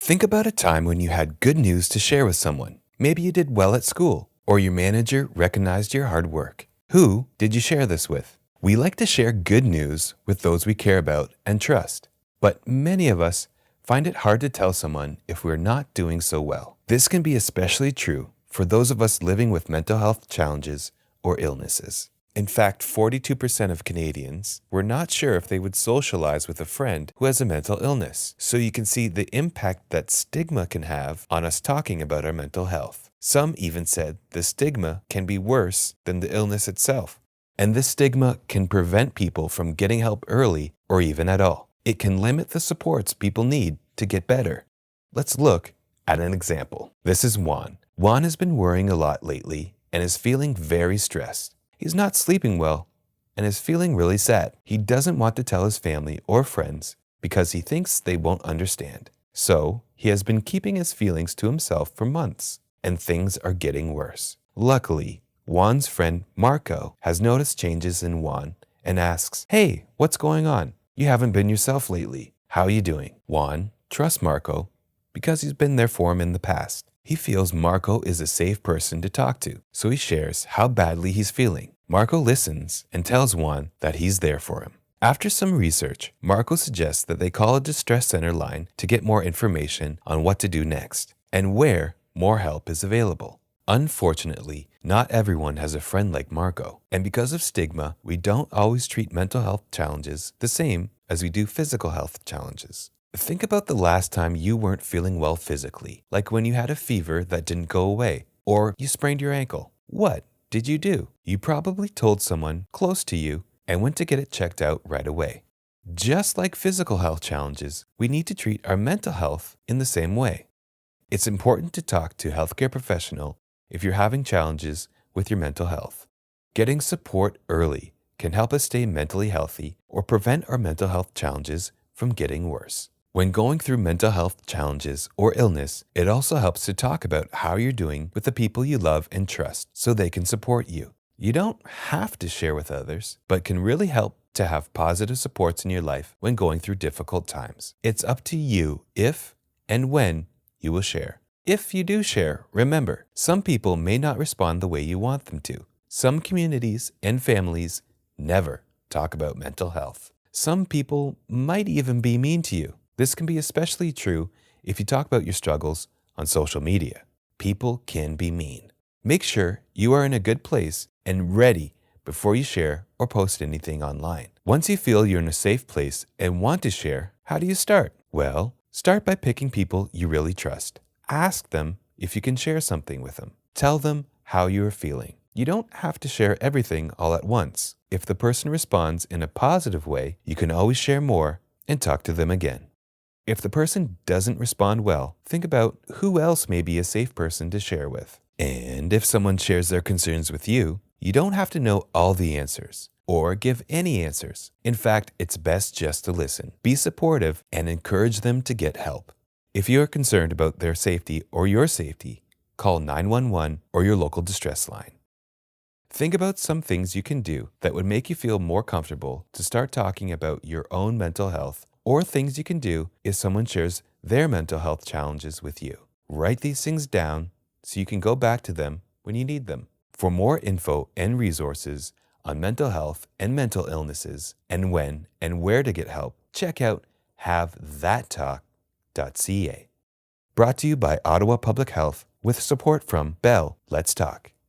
Think about a time when you had good news to share with someone. Maybe you did well at school, or your manager recognized your hard work. Who did you share this with? We like to share good news with those we care about and trust. But many of us find it hard to tell someone if we're not doing so well. This can be especially true for those of us living with mental health challenges or illnesses. In fact, 42% of Canadians were not sure if they would socialize with a friend who has a mental illness. So you can see the impact that stigma can have on us talking about our mental health. Some even said the stigma can be worse than the illness itself. And this stigma can prevent people from getting help early or even at all. It can limit the supports people need to get better. Let's look at an example. This is Juan. Juan has been worrying a lot lately and is feeling very stressed. He's not sleeping well and is feeling really sad. He doesn't want to tell his family or friends because he thinks they won't understand. So he has been keeping his feelings to himself for months, and things are getting worse. Luckily, Juan's friend Marco has noticed changes in Juan and asks, "Hey, what's going on? You haven't been yourself lately. How are you doing?" Juan trusts Marco because he's been there for him in the past. He feels Marco is a safe person to talk to, so he shares how badly he's feeling. Marco listens and tells Juan that he's there for him. After some research, Marco suggests that they call a distress center line to get more information on what to do next and where more help is available. Unfortunately, not everyone has a friend like Marco, and because of stigma, we don't always treat mental health challenges the same as we do physical health challenges. Think about the last time you weren't feeling well physically, like when you had a fever that didn't go away, or you sprained your ankle. What did you do? You probably told someone close to you and went to get it checked out right away. Just like physical health challenges, we need to treat our mental health in the same way. It's important to talk to a healthcare professional if you're having challenges with your mental health. Getting support early can help us stay mentally healthy or prevent our mental health challenges from getting worse. When going through mental health challenges or illness, it also helps to talk about how you're doing with the people you love and trust so they can support you. You don't have to share with others, but can really help to have positive supports in your life when going through difficult times. It's up to you if and when you will share. If you do share, remember, some people may not respond the way you want them to. Some communities and families never talk about mental health. Some people might even be mean to you. This can be especially true if you talk about your struggles on social media. People can be mean. Make sure you are in a good place and ready before you share or post anything online. Once you feel you're in a safe place and want to share, how do you start? Well, start by picking people you really trust. Ask them if you can share something with them. Tell them how you are feeling. You don't have to share everything all at once. If the person responds in a positive way, you can always share more and talk to them again. If the person doesn't respond well, think about who else may be a safe person to share with. And if someone shares their concerns with you, you don't have to know all the answers or give any answers. In fact, it's best just to listen. Be supportive and encourage them to get help. If you are concerned about their safety or your safety, call 911 or your local distress line. Think about some things you can do that would make you feel more comfortable to start talking about your own mental health, or things you can do if someone shares their mental health challenges with you. Write these things down so you can go back to them when you need them. For more info and resources on mental health and mental illnesses and when and where to get help, check out havethattalk.ca. Brought to you by Ottawa Public Health with support from Bell Let's Talk.